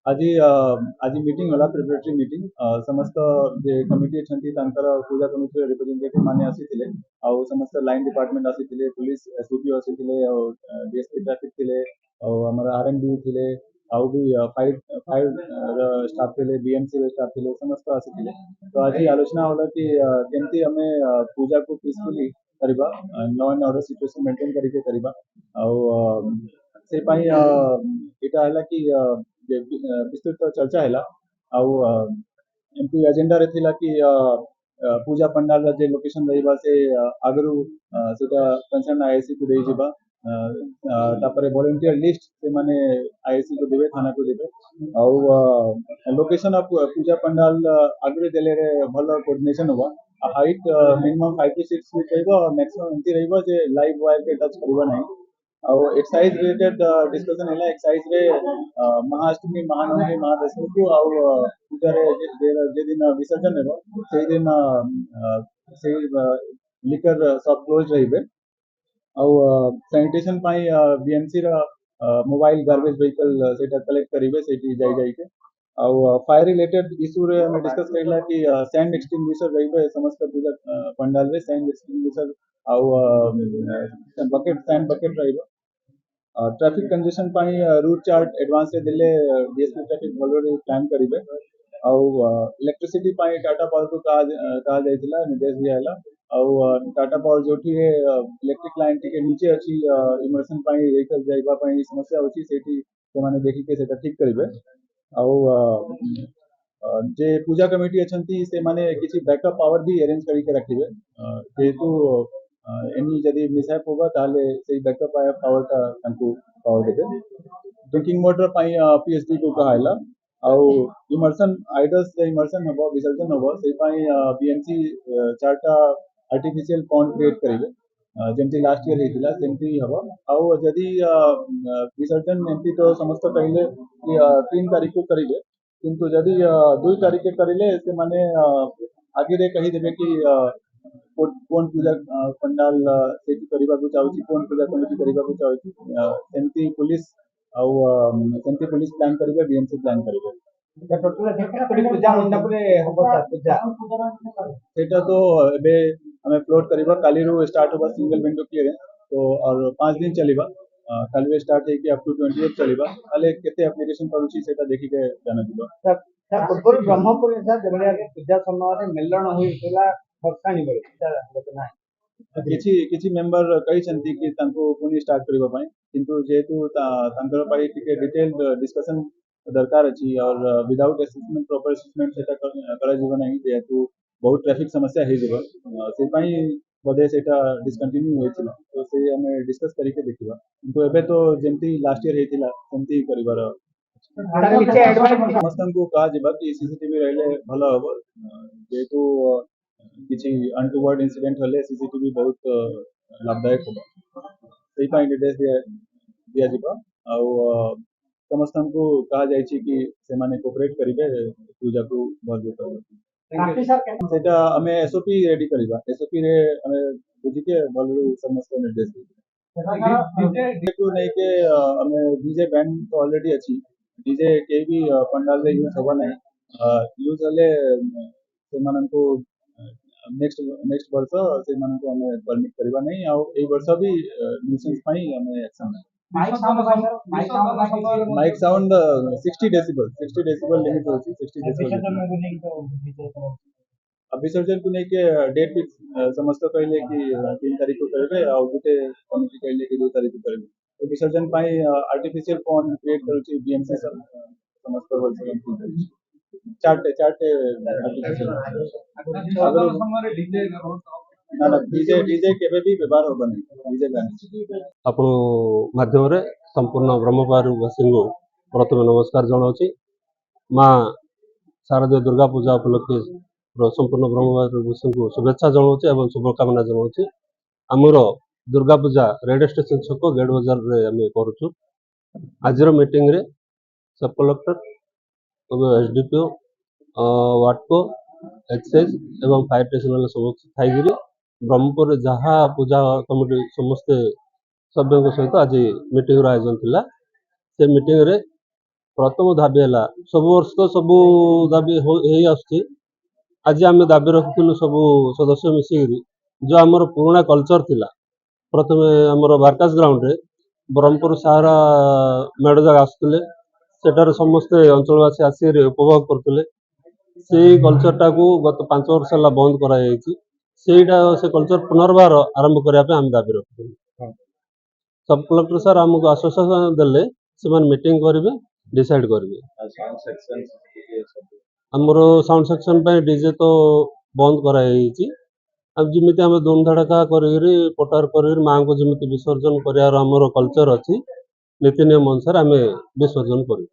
आज आज मीटिंग होला प्रिपरेटरी मीटिंग समस्त जे कमिटी अछंती तांकर पूजा कमिटी रिप्रेजेंटेटिव माने आसीथिले आ समस्त लाइन डिपार्टमेंट आसीथिले पुलिस एसडीपी आसीथिले और डीएसपी ट्रैफिक थिले और हमर आरएनबी थिले आउ भी फाइव फाइव स्टाफ थिले बीएमसी रे स्टाफ थिले समस्त आसीथिले तो आज आलोचना होला कि केमती हमें पूजा को पीसफुली करिबा law and order situation maintain करके करिबा और से पाई एटा हला कि विस्तृत चर्चा है एमती एजेंडा रे थिला कि पूजा पंडाल जे लोकेशन रहिबा से आगरू सेटा कंसर्न आईएससी को देई जिबा तापरे वॉलंटियर लिस्ट से माने आईएससी को देबे थाना को देबे और लोकेशन ऑफ पूजा पंडाल आगरे देले रे भलो कोऑर्डिनेशन होबा हाइट मिनिमम 5 to 6 फीट रहइबो और मैक्सिमम एमती रहइबो जे लाइव वायर के टच करबा नहीं और एक्साइज रिलेटेड डिस्कशन है एक्साइज रे महाअष्टमी महानवमी महादशमी को और पूजा रे जे दिन विसर्जन हेबो से दिन से लिकर सब क्लोज रहिबे और सैनिटेशन पाई बीएमसी रा मोबाइल गार्बेज व्हीकल सेटा कलेक्ट करिवे सेठी जाई जाई के और फायर रिलेटेड इशू रे हम डिस्कस करिला कि सैंड एक्सटिंग्विशर रहिबे समस्त पूजा पंडाल रे सैंड एक्सटिंग्विशर और बकेट सैंड बकेट रहिबे traffic congestion pi route chart advance रे दिले डीएसपी ट्रैफिक ऑलरेडी प्लान करिवे और इलेक्ट्रिसिटी पाई टाटा पावर को कहा जाइतिला निर्देश दियाला और टाटा पावर जोठी इलेक्ट्रिक लाइन टिके नीचे अछि इमर्शन पाई व्हीकल जाइबा पाई समस्या अछि सेठी से माने देखि के सेटा ठीक करिवे और जे पूजा कमिटी अछंती से माने किछि बैकअप पावर भी अरेंज करि के रखिबे जेतु एनी जदि मिसहैप होगा ताले से बैकअप पावर का तांको पावर देबे ड्रिंकिंग वाटर पाई पीएचडी को कहाइला और इमर्शन आइडल्स जे इमर्शन हबो विसर्जन हबो से पाई बीएमसी चारटा आर्टिफिशियल पॉन्ड क्रिएट करिवे जेमती लास्ट ईयर हेतिला सेमती हबो और जदि विसर्जन एमती तो समस्त पहले कि 3 तारीख को करिवे किंतु जदि 2 तारीख के करिले से माने आगे रे कहि देबे कि कोन पूजा पंडाल सेठी करिबा को चाहूची कोन पूजा कमिटी करिबा को चाहूची सेमती पुलिस और सेमती पुलिस प्लान करिवे बीएमसी प्लान करिवे टोटल पूजा मंडप रे हबो पूजा सेटा तो एबे हमें फ्लोट करिबा काली रो स्टार्ट होबा सिंगल विंडो क्लियरेंस तो और 5 दिन चलिबा काली स्टार्ट है कि अप टू 28 चलिबा ताले केते एप्लीकेशन करूची सेटा देखि के जाना दिबा सर पूर्व ब्रह्मपुर सर जबले आगे पूजा समय रे मेलण होइतला भक्तानी बळे सर आलोचना किछि किछि मेंबर कहि छंती कि तांको पुनी स्टार्ट करिबा पई किंतु जेतु तांकर पाई टिके डिटेल्ड डिस्कशन दरकार अछि और विदाउट असेसमेंट प्रॉपर असेसमेंट सेटा करा जीव नहीं जेतु बहुत ट्रैफिक समस्या हे जीव से पाई बदे सेटा डिसकंटिन्यू होइतिला तो से हमें डिस्कस करि के देखिबा किंतु एबे तो जेमती लास्ट ईयर हेतिला सेमती करिबार समस्तन को कहा जीवा कि सीसीटीवी रहले भलो हबो जेतु किसी अनटुवर्ड इंसिडेंट हले सीसीटीवी बहुत लाभदायक होगा सही पाई निर्देश दिया जीवा और समस्त को कहा जाय कि से माने कोऑपरेट करिवे पूजा को भरपूर करबे सेटा हमें एसओपी रेडी करिबा एसओपी रे हमें बुझी के भलो समस्त निर्देश डीजे को नहीं के हमें डीजे बैंड तो ऑलरेडी अछि डीजे के भी पंडाल रे यूज होबा नहीं यूज हले से मानन को नेक्स्ट नेक्स्ट वर्ष से मन को हमें परमिट करबा नहीं आ ए वर्ष भी न्यूसेंस पाई हमें action mic sound 60 decibel limit होची 60 डेसिबल अब विसर्जन को नहीं के डेट फिक्स समस्त कहले कि 3 तारीख को करबे और गुटे कमिटी कहले कि 2 तारीख को करबे तो विसर्जन पाई आर्टिफिशियल पॉन्ड क्रिएट करूची बीएमसी समस्त होलसेल चार्टे चार्टे ना ना डीजे डीजे केबे भी व्यवहार होबा नहीं डीजे गाने आपण माध्यम रे संपूर्ण ब्रह्मपुरवासी को प्रथम नमस्कार जनाऊँगी माँ शारदीय दुर्गा पूजा उपलक्षे संपूर्ण ब्रह्मपुरवासी को शुभेच्छा जनाऊँगी और शुभकामना जनाऊँगी आमर दुर्गा पूजा रेडियो स्टेशन छक गेट बाजार रे आम करूँ आज मीटिंग रे सब कलेक्टर एसडीपीओ वाटको एक्साइज एवं फायर स्टेशन समस्त थी ब्रह्मपुर जहाँ पूजा कमिटी समस्ते सभ्यों सहित आज मीटिंग आयोजन थिला से मीटिंग रे प्रथम दाबी है सब वर्ष तो सब दाबी आज आम दाबी रखिलु सब सदस्य मिसिक जो आमर पुराणा कल्चर थिला प्रथम आमर बारकास ग्राउंड रे ब्रह्मपुर सारा मेढ़ जाग आसुले सेठार समस्ते अंचलवासी आसी उपभोग करते से कल्चर टाक गत 5 वर्ष है बंद करा से कल्चर पुनर्बार आरंभ करने आम दाबी रखिलु सब कलेक्टर सर आमको आश्वासन देले से मीटिंग करेंगे डिसाइड करेंगे साउंड सेक्शन आमर साउंड सेक्शन डीजे तो बंद कराई अब जमी आम धूमधड़का कर पटार कर माँ को जमी विसर्जन कर कल्चर अच्छी नीति नियम अनुसार आम विसर्जन करूँ।